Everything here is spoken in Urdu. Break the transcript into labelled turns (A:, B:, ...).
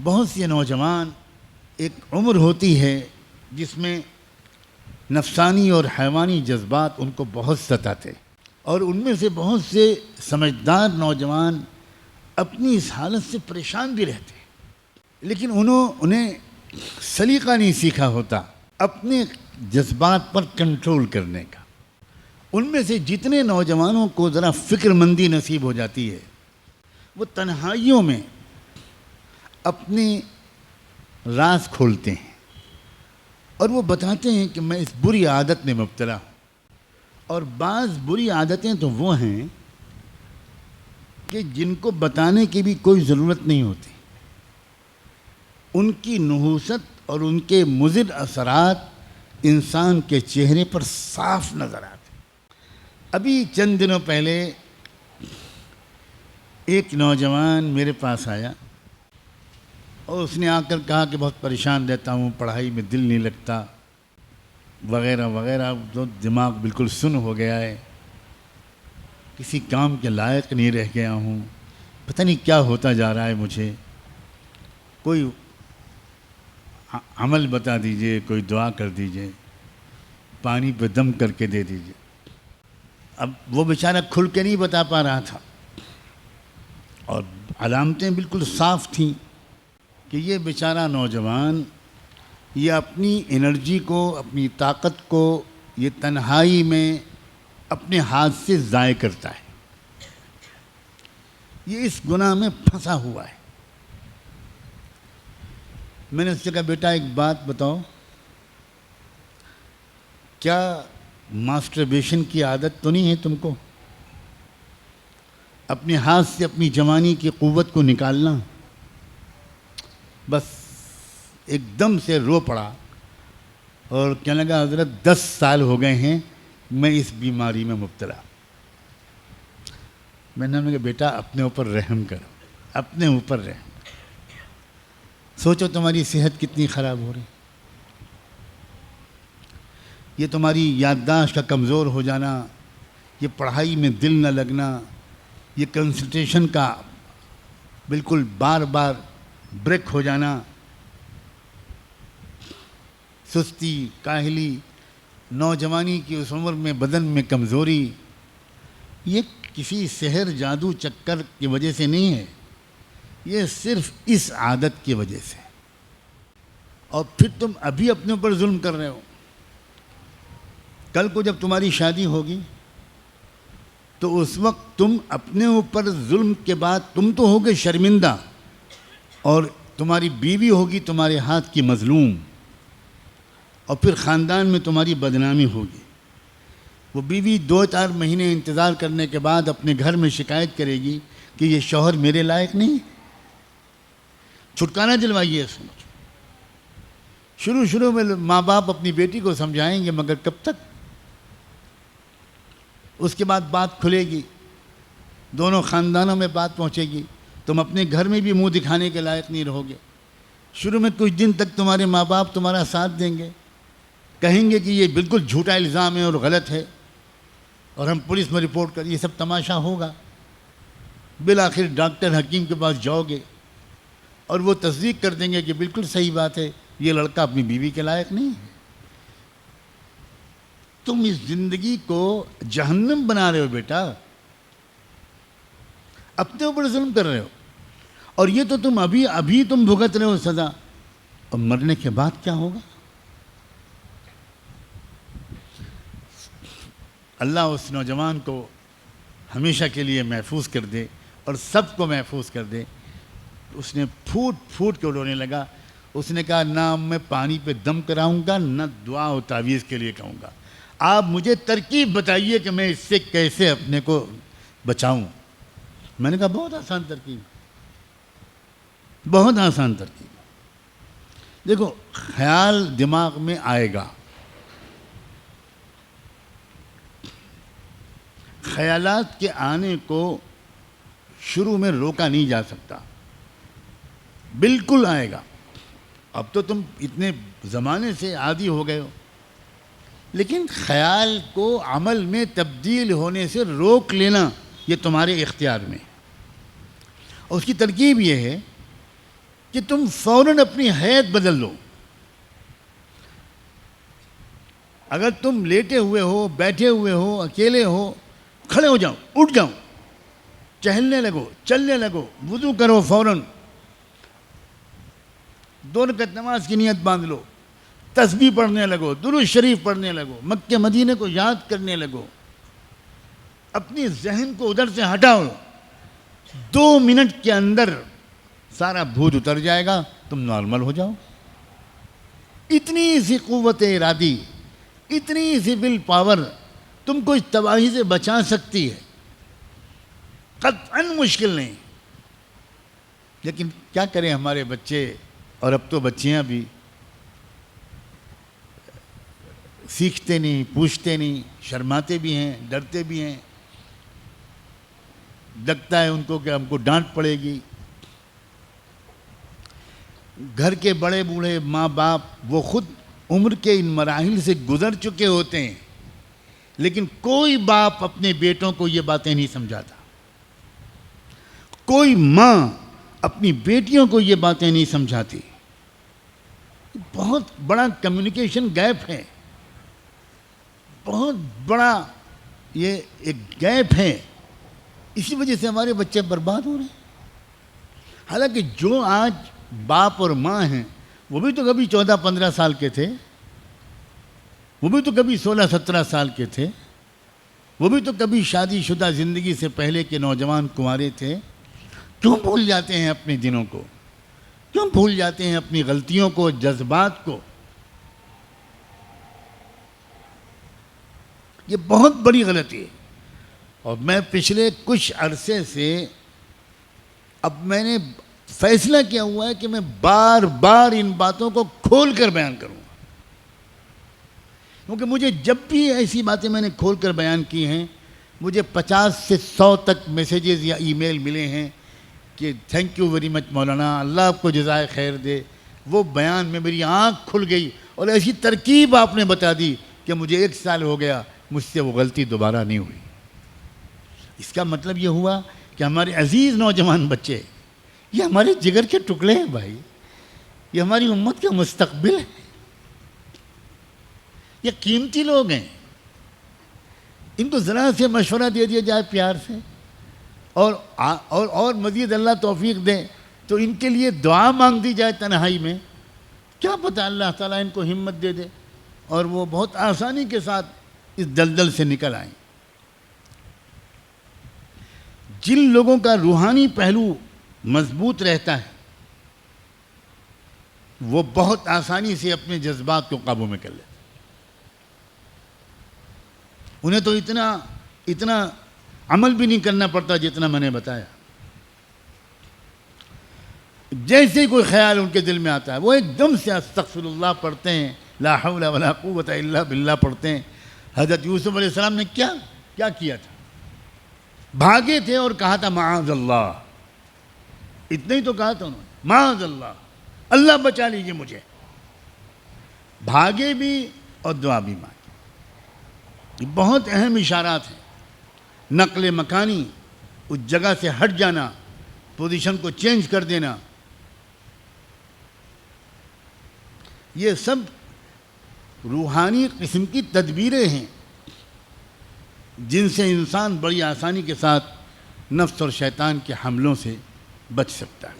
A: بہت سے نوجوان ایک عمر ہوتی ہے جس میں نفسانی اور حیوانی جذبات ان کو بہت ستاتے، اور ان میں سے بہت سے سمجھدار نوجوان اپنی اس حالت سے پریشان بھی رہتے، لیکن انہیں سلیقہ نہیں سیکھا ہوتا اپنے جذبات پر کنٹرول کرنے کا۔ ان میں سے جتنے نوجوانوں کو ذرا فکر مندی نصیب ہو جاتی ہے، وہ تنہائیوں میں اپنے راز کھولتے ہیں اور وہ بتاتے ہیں کہ میں اس بری عادت میں مبتلا ہوں۔ اور بعض بری عادتیں تو وہ ہیں کہ جن کو بتانے کی بھی کوئی ضرورت نہیں ہوتی، ان کی نحوست اور ان کے مضر اثرات انسان کے چہرے پر صاف نظر آتے۔ ابھی چند دنوں پہلے ایک نوجوان میرے پاس آیا اور اس نے آ کر کہا کہ بہت پریشان رہتا ہوں، پڑھائی میں دل نہیں لگتا وغیرہ وغیرہ، تو دماغ بالکل سن ہو گیا ہے، کسی کام کے لائق نہیں رہ گیا ہوں، پتہ نہیں کیا ہوتا جا رہا ہے، مجھے کوئی عمل بتا دیجئے، کوئی دعا کر دیجئے، پانی پہ دم کر کے دے دیجئے۔ اب وہ بیچارہ کھل کے نہیں بتا پا رہا تھا، اور علامتیں بالکل صاف تھیں کہ یہ بیچارہ نوجوان یہ اپنی انرجی کو، اپنی طاقت کو یہ تنہائی میں اپنے ہاتھ سے ضائع کرتا ہے، یہ اس گناہ میں پھنسا ہوا ہے۔ میں نے اس سے کہا بیٹا ایک بات بتاؤ، کیا ماسٹربیشن کی عادت تو نہیں ہے تم کو؟ اپنے ہاتھ سے اپنی جوانی کی قوت کو نکالنا؟ بس ایک دم سے رو پڑا اور کہنے لگا حضرت 10 سال ہو گئے ہیں میں اس بیماری میں مبتلا۔ میں نے کہا بیٹا اپنے اوپر رحم کرو، اپنے اوپر رحم کرو، سوچو تمہاری صحت کتنی خراب ہو رہی، یہ تمہاری یادداشت کا کمزور ہو جانا، یہ پڑھائی میں دل نہ لگنا، یہ کنسنٹریشن کا بالکل بار بار بریک ہو جانا، سستی، کاہلی، نوجوانی کی اس عمر میں بدن میں کمزوری، یہ کسی سحر جادو چکر کی وجہ سے نہیں ہے، یہ صرف اس عادت کی وجہ سے۔ اور پھر تم ابھی اپنے اوپر ظلم کر رہے ہو، کل کو جب تمہاری شادی ہوگی تو اس وقت تم اپنے اوپر ظلم کے بعد تم تو ہوگے شرمندہ، اور تمہاری بیوی ہوگی تمہارے ہاتھ کی مظلوم، اور پھر خاندان میں تمہاری بدنامی ہوگی۔ وہ بیوی 2-4 مہینے انتظار کرنے کے بعد اپنے گھر میں شکایت کرے گی کہ یہ شوہر میرے لائق نہیں۔ چھٹکارا دلوائیے اس میں۔ شروع میں ماں باپ اپنی بیٹی کو سمجھائیں گے، مگر کب تک؟ اس کے بعد بات کھلے گی، دونوں خاندانوں میں بات پہنچے گی، تم اپنے گھر میں بھی منہ دکھانے کے لائق نہیں رہو گے۔ شروع میں کچھ دن تک تمہارے ماں باپ تمہارا ساتھ دیں گے، کہیں گے کہ یہ بالکل جھوٹا الزام ہے اور غلط ہے، اور ہم پولیس میں رپورٹ یہ سب تماشا ہوگا۔ بالآخر ڈاکٹر حکیم کے پاس جاؤ گے اور وہ تصدیق کر دیں گے کہ بالکل صحیح بات ہے، یہ لڑکا اپنی بیوی کے لائق نہیں ہے۔ تم اس زندگی کو جہنم بنا رہے ہو بیٹا، اپنے اوپر ظلم کر رہے ہو، اور یہ تو تم ابھی تم بھگت رہے ہو سزا، اور مرنے کے بعد کیا ہوگا؟ اللہ اس نوجوان کو ہمیشہ کے لیے محفوظ کر دے اور سب کو محفوظ کر دے۔ اس نے پھوٹ کے رونے لگا۔ اس نے کہا نہ میں پانی پہ دم کراؤں گا، نہ دعا و تعویذ کے لیے کہوں گا، آپ مجھے ترکیب بتائیے کہ میں اس سے کیسے اپنے کو بچاؤں۔ میں نے کہا بہت آسان ترکیب، بہت آسان ترکیب۔ دیکھو، خیال دماغ میں آئے گا، خیالات کے آنے کو شروع میں روکا نہیں جا سکتا، بالکل آئے گا۔ اب تو تم اتنے زمانے سے عادی ہو گئے ہو، لیکن خیال کو عمل میں تبدیل ہونے سے روک لینا یہ تمہارے اختیار میں۔ اور اس کی ترکیب یہ ہے کہ تم فوراً اپنی حیت بدل لو. اگر تم لیٹے ہوئے ہو، بیٹھے ہوئے ہو، اکیلے ہو، کھڑے ہو جاؤ، اٹھ جاؤ، چہلنے لگو، چلنے لگو، وضو کرو فوراً، 2 رکعت نماز کی نیت باندھ لو، تسبیح پڑھنے لگو، درود شریف پڑھنے لگو، مکہ مدینے کو یاد کرنے لگو، اپنی ذہن کو ادھر سے ہٹاؤ. 2 منٹ کے اندر سارا بھوج اتر جائے گا، تم نارمل ہو جاؤ. اتنی سی قوت ارادی، اتنی سی ول پاور تم کو اس تباہی سے بچا سکتی ہے. قطعاً مشکل نہیں. لیکن کیا کریں ہمارے بچے، اور اب تو بچیاں بھی سیکھتے نہیں، پوچھتے نہیں، شرماتے بھی ہیں، ڈرتے بھی ہیں. لگتا ہے ان کو کہ ہم کو ڈانٹ پڑے گی. گھر کے بڑے بوڑھے ماں باپ وہ خود عمر کے ان مراحل سے گزر چکے ہوتے ہیں، لیکن کوئی باپ اپنے بیٹوں کو یہ باتیں نہیں سمجھاتا. کوئی ماں اپنی بیٹیوں کو یہ باتیں نہیں سمجھاتی. بہت بڑا کمیونیکیشن گیپ ہے، بہت بڑا یہ ایک گیپ ہے. اسی وجہ سے ہمارے بچے برباد ہو رہے ہیں. حالانکہ جو آج باپ اور ماں ہیں وہ بھی تو کبھی 14-15 سال کے تھے، وہ بھی تو کبھی 16-17 سال کے تھے، وہ بھی تو کبھی شادی شدہ زندگی سے پہلے کے نوجوان کنوارے تھے. کیوں بھول جاتے ہیں اپنے دنوں کو؟ کیوں بھول جاتے ہیں اپنی غلطیوں کو، جذبات کو؟ یہ بہت بڑی غلطی ہے. اور میں پچھلے کچھ عرصے سے اب میں نے فیصلہ کیا ہوا ہے کہ میں بار بار ان باتوں کو کھول کر بیان کروں گا. کیونکہ مجھے جب بھی ایسی باتیں میں نے کھول کر بیان کی ہیں، مجھے 50 سے 100 تک میسیجز یا ای میل ملے ہیں کہ تھینک یو ویری مچ مولانا، اللہ آپ کو جزائے خیر دے. وہ بیان میں میری آنکھ کھل گئی اور ایسی ترکیب آپ نے بتا دی کہ مجھے 1 سال ہو گیا مجھ سے وہ غلطی دوبارہ نہیں ہوئی. اس کا مطلب یہ ہوا کہ ہمارے عزیز نوجوان بچے یہ ہمارے جگر کے ٹکڑے ہیں بھائی، یہ ہماری امت کا مستقبل ہے، یہ قیمتی لوگ ہیں. ان کو ذرا سے مشورہ دے دیا جائے پیار سے، اور مزید اللہ توفیق دے تو ان کے لیے دعا مانگ دی جائے تنہائی میں. کیا پتہ اللہ تعالیٰ ان کو ہمت دے دے اور وہ بہت آسانی کے ساتھ اس دلدل سے نکل آئیں. جن لوگوں کا روحانی پہلو مضبوط رہتا ہے وہ بہت آسانی سے اپنے جذبات کو قابو میں کر لیتے. انہیں تو اتنا عمل بھی نہیں کرنا پڑتا جتنا میں نے بتایا. جیسے کوئی خیال ان کے دل میں آتا ہے وہ ایک دم سے استغفر اللہ پڑھتے ہیں، لا حول ولا قوت الا باللہ پڑھتے ہیں. حضرت یوسف علیہ السلام نے کیا کیا تھا؟ بھاگے تھے اور کہا تھا معاذ اللہ. اتنا ہی تو کہا تھا انہوں نے، معاذ اللہ، اللہ بچا لیجیے مجھے. بھاگے بھی اور دعا بھی مانگی. یہ بہت اہم اشارات ہیں. نقل مکانی، اس جگہ سے ہٹ جانا، پوزیشن کو چینج کر دینا، یہ سب روحانی قسم کی تدبیریں ہیں جن سے انسان بڑی آسانی کے ساتھ نفس اور شیطان کے حملوں سے بچ سکتا ہے.